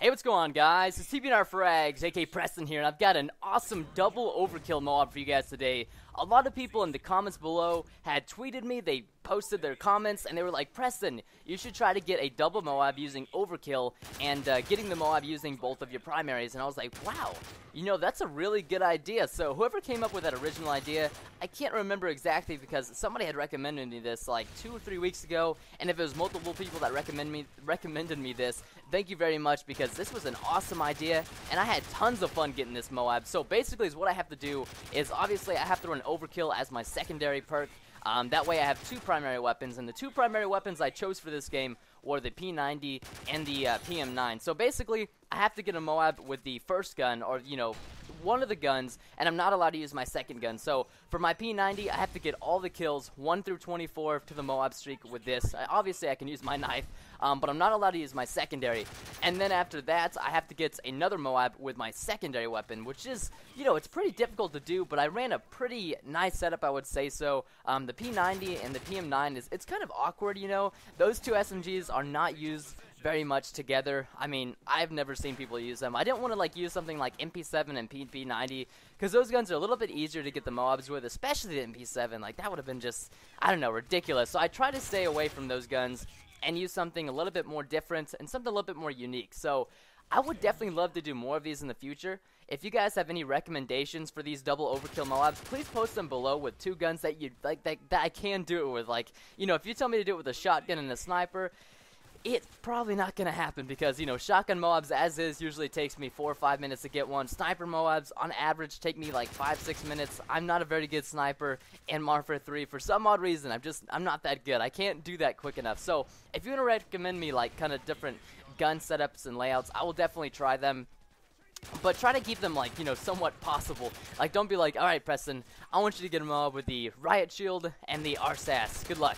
Hey, what's going on, guys? It's TBNRFrags, aka Preston here, and I've got an awesome double overkill MOAB for you guys today. A lot of people in the comments below had tweeted me, they posted their comments, and they were like, Preston, you should try to get a double MOAB using overkill and getting the MOAB using both of your primaries. And I was like, wow, you know, that's a really good idea. So whoever came up with that original idea, I can't remember exactly because somebody had recommended me this like 2 or 3 weeks ago, and if it was multiple people that recommended me this, thank you very much, because this was an awesome idea, and I had tons of fun getting this MOAB. So basically is what I have to do is, obviously I have to run overkill as my secondary perk. That way I have 2 primary weapons, and the 2 primary weapons I chose for this game were the P90 and the PM9. So basically, I have to get a MOAB with the first gun, or, you know, one of the guns, and I'm not allowed to use my second gun. So for my P90, I have to get all the kills 1 through 24 to the MOAB streak with this. Obviously, I can use my knife, but I'm not allowed to use my secondary. And then after that, I have to get another MOAB with my secondary weapon, which is, you know, it's pretty difficult to do, but I ran a pretty nice setup, I would say so. The P90 and the PM9, it's kind of awkward, you know. Those 2 SMGs are not used very much together. I mean, I've never seen people use them. I didn't want to like use something like MP7 and P90 because those guns are a little bit easier to get the MOABs with, especially the MP7. Like, that would have been just, I don't know, ridiculous. So I try to stay away from those guns and use something a little bit more different and something a little bit more unique. So I would definitely love to do more of these in the future. If you guys have any recommendations for these double overkill MOABs, please post them below with 2 guns that you like that I can do it with. Like, you know, if you tell me to do it with a shotgun and a sniper, it's probably not going to happen because, you know, shotgun MOABs as is usually takes me 4 or 5 minutes to get one. Sniper MOABs on average take me like 5-6 minutes. I'm not a very good sniper in Warfare 3 for some odd reason. I'm not that good. I can't do that quick enough. So if you want to recommend me like kind of different gun setups and layouts, I will definitely try them. But try to keep them, like, you know, somewhat possible. Like, don't be like, alright, Preston, I want you to get a MOAB with the Riot Shield and the RSAS. Good luck.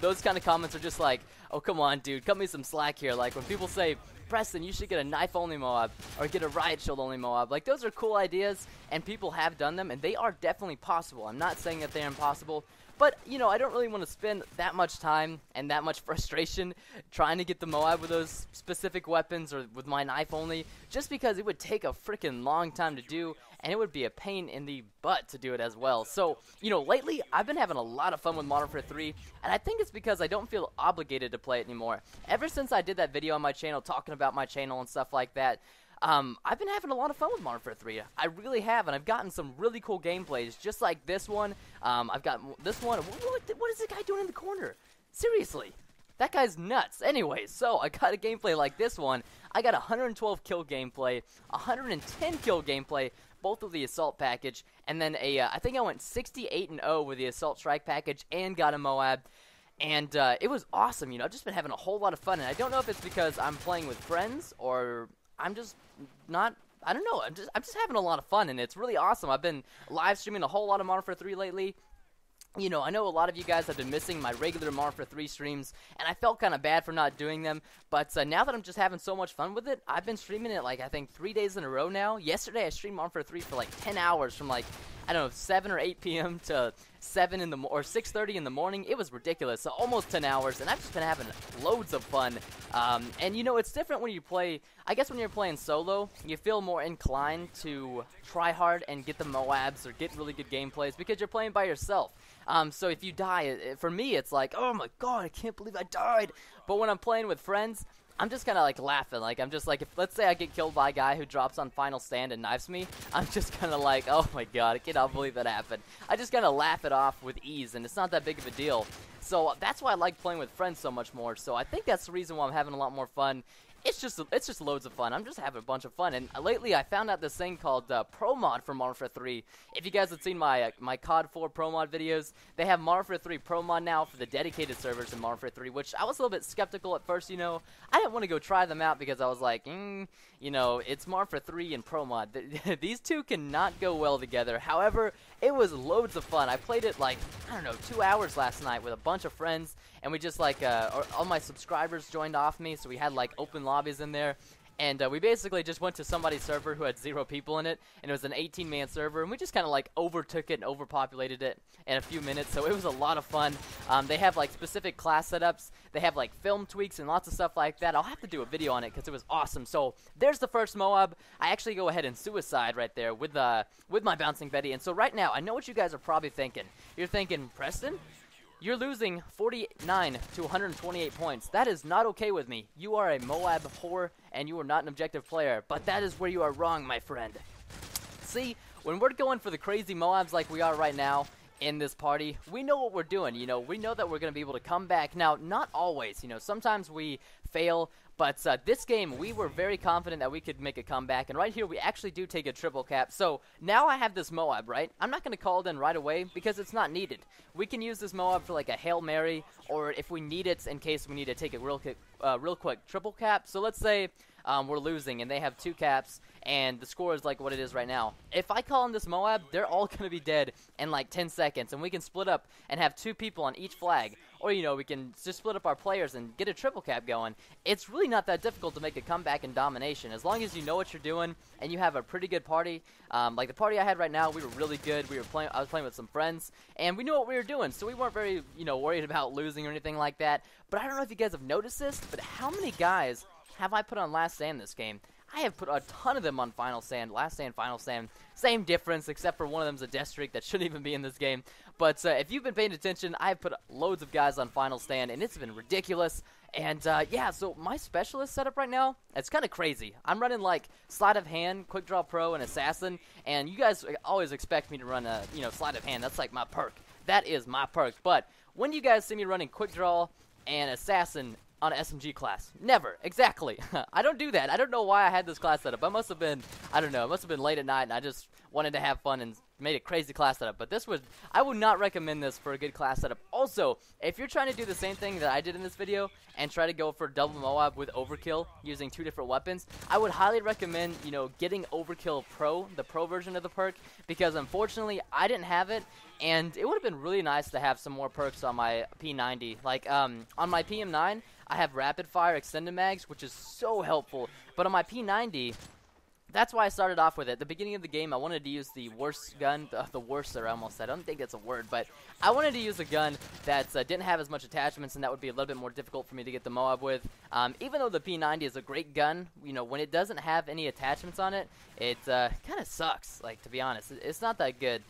Those kind of comments are just like, oh, come on, dude, cut me some slack here. Like, when people say, Preston, you should get a knife-only MOAB or get a Riot Shield-only MOAB. Like, those are cool ideas, and people have done them, and they are definitely possible. I'm not saying that they're impossible. But, you know, I don't really want to spend that much time and that much frustration trying to get the MOAB with those specific weapons or with my knife only, just because it would take a freaking long time to do, and it would be a pain in the butt to do it as well. So, you know, lately, I've been having a lot of fun with Modern Warfare 3, and I think it's because I don't feel obligated to play it anymore. Ever since I did that video on my channel talking about my channel and stuff like that, I've been having a lot of fun with Modern Warfare 3. I really have, and I've gotten some really cool gameplays, just like this one. I've got this one. What is this guy doing in the corner? Seriously, that guy's nuts. Anyways, so I got a gameplay like this one. I got 112 kill gameplay, 110 kill gameplay, both with the assault package, and then I think I went 68-0 with the assault strike package and got a MOAB. And it was awesome. You know, I've just been having a whole lot of fun, and I don't know if it's because I'm playing with friends or I'm just not, I don't know, I'm just having a lot of fun, and it's really awesome. I've been live streaming a whole lot of Modern Warfare 3 lately. You know, I know a lot of you guys have been missing my regular Modern Warfare 3 streams, and I felt kind of bad for not doing them, but now that I'm just having so much fun with it, I've been streaming it like, I think, 3 days in a row now. Yesterday, I streamed Modern Warfare 3 for like 10 hours from like, I don't know, 7 or 8 p.m. to 7 in the or 6:30 in the morning. It was ridiculous. So almost 10 hours, and I've just been having loads of fun. And you know, it's different when you play. I guess when you're playing solo, you feel more inclined to try hard and get the MOABs or get really good gameplays because you're playing by yourself. So if you die, for me, it's like, oh my god, I can't believe I died. But when I'm playing with friends, I'm just kind of like laughing. Like, I'm just like, if let's say I get killed by a guy who drops on final stand and knifes me, I'm just kind of like, oh my god, I cannot believe that happened. I just kind of laugh it off with ease, and it's not that big of a deal. So that's why I like playing with friends so much more. So I think that's the reason why I'm having a lot more fun. It's just loads of fun. I'm just having a bunch of fun. And lately, I found out this thing called Pro Mod for Modern Warfare 3. If you guys have seen my my COD 4 Pro Mod videos, they have Modern Warfare 3 Pro Mod now for the dedicated servers in Modern Warfare 3, which I was a little bit skeptical at first. You know, I didn't want to go try them out because I was like, you know, it's Modern Warfare 3 and Pro Mod. These two cannot go well together. However, it was loads of fun. I played it like, I don't know, 2 hours last night with a bunch of friends, and we just like all my subscribers joined off me, so we had like open lobbies in there, And we basically just went to somebody's server who had 0 people in it, and it was an 18-man server, and we just kind of like overtook it and overpopulated it in a few minutes, so it was a lot of fun. They have like specific class setups, they have like film tweaks and lots of stuff like that. I'll have to do a video on it because it was awesome. So there's the first MOAB. I actually go ahead and suicide right there with my Bouncing Betty, and so right now, I know what you guys are probably thinking. You're thinking, Preston? You're losing 49 to 128 points. That is not okay with me. You are a MOAB whore, and you are not an objective player. But that is where you are wrong, my friend. See, when we're going for the crazy MOABs like we are right now in this party, we know what we're doing. You know, we know that we're going to be able to come back. Now, not always. You know, sometimes we fail. But this game, we were very confident that we could make a comeback. And right here, we actually do take a triple cap. So now I have this MOAB, right? I'm not going to call it in right away because it's not needed. We can use this MOAB for like a Hail Mary, or if we need it in case we need to take a real quick triple cap. So let's say we're losing and they have 2 caps and the score is like what it is right now. If I call in this MOAB, they're all going to be dead in like 10 seconds. And we can split up and have 2 people on each flag. Or, you know, we can just split up our players and get a triple cap going. It's really not that difficult to make a comeback in domination. As long as you know what you're doing and you have a pretty good party. Like the party I had right now, we were really good. I was playing with some friends, and we knew what we were doing. So we weren't very, you know, worried about losing or anything like that. But I don't know if you guys have noticed this, but how many guys have I put on Last Stand this game? I have put a ton of them on Final Stand, Last Stand, Final Stand. Same difference, except for one of them's a death streak that shouldn't even be in this game. But if you've been paying attention, I've put loads of guys on Final Stand, and it's been ridiculous. And yeah, so my specialist setup right now, it's kind of crazy. I'm running like Sleight of Hand, Quick Draw Pro, and Assassin. And you guys always expect me to run a, you know, Sleight of Hand. That's like my perk. That is my perk. But when you guys see me running Quick Draw and Assassin on an SMG class? Never. Exactly. I don't do that. I don't know why I had this class setup. I must have been, I don't know, it must have been late at night and I just wanted to have fun and made a crazy class setup. But this I would not recommend this for a good class setup. Also, if you're trying to do the same thing that I did in this video and try to go for double MOAB with Overkill using 2 different weapons, I would highly recommend, you know, getting Overkill Pro, the Pro version of the perk, because unfortunately I didn't have it. And it would have been really nice to have some more perks on my P90. Like, on my PM9, I have rapid fire extended mags, which is so helpful. But on my P90, that's why I started off with it. At the beginning of the game, I wanted to use the worst gun, the worst, I almost said. I don't think that's a word, but I wanted to use a gun that didn't have as much attachments, and that would be a little bit more difficult for me to get the MOAB with. Even though the P90 is a great gun, you know, when it doesn't have any attachments on it, it kind of sucks, like, to be honest. It's not that good.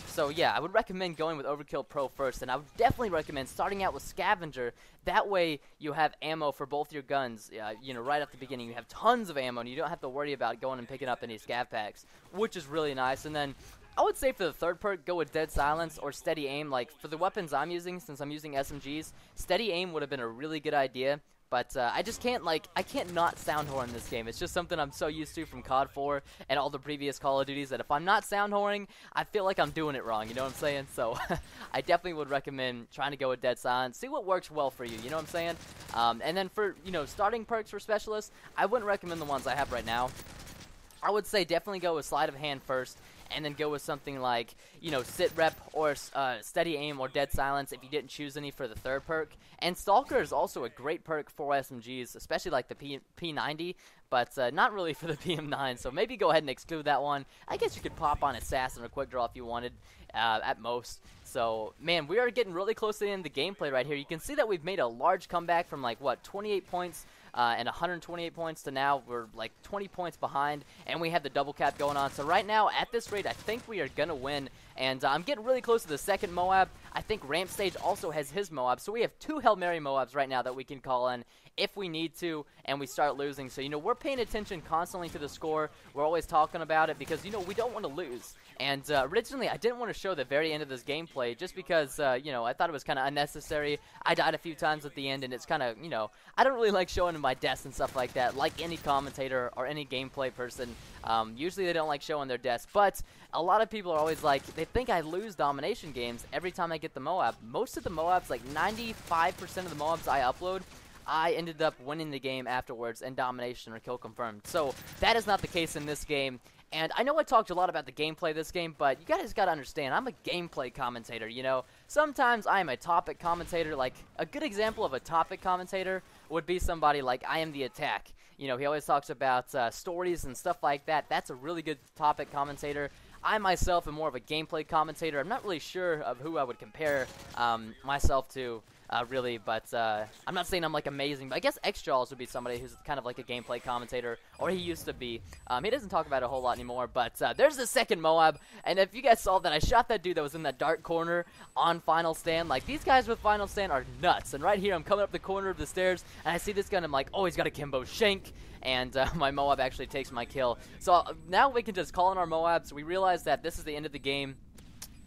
So, yeah, I would recommend going with Overkill Pro first, and I would definitely recommend starting out with Scavenger. That way, you have ammo for both your guns, you know, right at the beginning. You have tons of ammo, and you don't have to worry about going and picking up any scav packs, which is really nice. And then I would say for the third perk, go with Dead Silence or Steady Aim. Like, for the weapons I'm using, since I'm using SMGs, Steady Aim would have been a really good idea. But I just can't, like, I can't not sound horn this game. It's just something I'm so used to from COD 4 and all the previous Call of Duties that if I'm not sound horning, I feel like I'm doing it wrong, you know what I'm saying? So I definitely would recommend trying to go with Dead Silence. See what works well for you, you know what I'm saying? And then for, you know, starting perks for specialists, I wouldn't recommend the ones I have right now. I would say definitely go with Sleight of Hand first, and then go with something like, you know, Sit Rep or Steady Aim or Dead Silence if you didn't choose any for the third perk. And Stalker is also a great perk for SMGs, especially like the P90, but not really for the PM9, so maybe go ahead and exclude that one. I guess you could pop on Assassin or Quick Draw if you wanted, at most. So, man, we are getting really close to the end of the gameplay right here. You can see that we've made a large comeback from, like, what, 28 points and 128 points to now we're like 20 points behind, and we have the double cap going on. So right now, at this rate, I think we are going to win, and I'm getting really close to the second MOAB. I think Ramp Stage also has his MOAB, so we have 2 Hail Mary MOABs right now that we can call in if we need to, and we start losing. So, you know, we're paying attention constantly to the score. We're always talking about it because, you know, we don't want to lose. And originally, I didn't want to show the very end of this gameplay just because, you know, I thought it was kind of unnecessary. I died a few times at the end, and it's kind of, you know, I don't really like showing my deaths and stuff like that, like any commentator or any gameplay person. Usually they don't like showing their deaths, but a lot of people are always like, they think I lose domination games every time I get the MOAB. Most of the MOABs, like 95% of the MOABs I upload, I ended up winning the game afterwards in domination or kill confirmed. So that is not the case in this game. And I know I talked a lot about the gameplay of this game, but you guys got to understand, I'm a gameplay commentator, you know. Sometimes I am a topic commentator. Like, a good example of a topic commentator would be somebody like I Am the Attack. You know, he always talks about stories and stuff like that. That's a really good topic commentator. I myself am more of a gameplay commentator. I'm not really sure of who I would compare myself to, really, but I'm not saying I'm like amazing, but I guess X-Jaws would be somebody who's kind of like a gameplay commentator, or he used to be. He doesn't talk about it a whole lot anymore, but there's the second MOAB, and if you guys saw that, I shot that dude that was in that dark corner on Final Stand. Like, these guys with Final Stand are nuts, and right here, I'm coming up the corner of the stairs, and I see this guy, and I'm like, oh, he's got a Kimbo Shank, and my MOAB actually takes my kill. So now we can just call in our MOABs. We realize that this is the end of the game.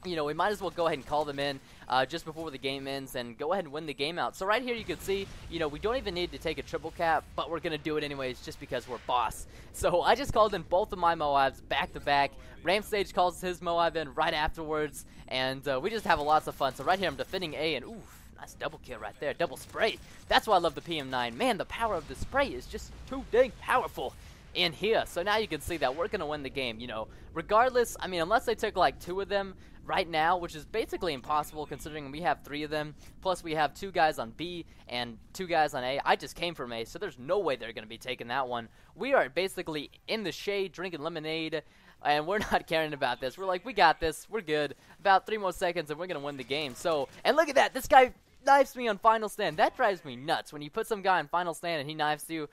You know, we might as well go ahead and call them in just before the game ends and go ahead and win the game out. So right here you can see, you know, we don't even need to take a triple cap, but we're going to do it anyways just because we're boss. So I just called in both of my MOABs back to back. Ramstage calls his MOAB in right afterwards, and we just have lots of fun. So right here I'm defending A, and oof. Nice double kill right there, double spray. That's why I love the PM9. Man, the power of the spray is just too dang powerful in here. So now you can see that we're going to win the game, you know. Regardless, I mean, unless they took like 2 of them right now, which is basically impossible considering we have 3 of them, plus we have 2 guys on B and 2 guys on A. I just came from A, so there's no way they're going to be taking that one. We are basically in the shade drinking lemonade, and we're not caring about this. We're like, we got this. We're good. About 3 more seconds, and we're going to win the game. So, and look at that. This guy knifes me on Final Stand. That drives me nuts. When you put some guy on Final Stand and he knifes you,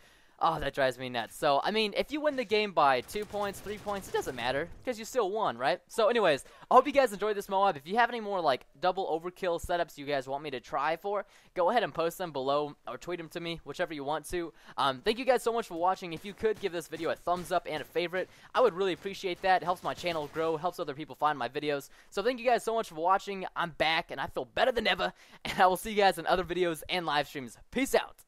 oh, that drives me nuts. So, I mean, if you win the game by 2 points, 3 points, it doesn't matter because you still won, right? So, anyways, I hope you guys enjoyed this MOAB. If you have any more, like, double overkill setups you guys want me to try for, go ahead and post them below or tweet them to me, whichever you want to. Thank you guys so much for watching. If you could give this video a thumbs up and a favorite, I would really appreciate that. It helps my channel grow, helps other people find my videos. So, thank you guys so much for watching. I'm back, and I feel better than ever, and I will see you guys in other videos and live streams. Peace out.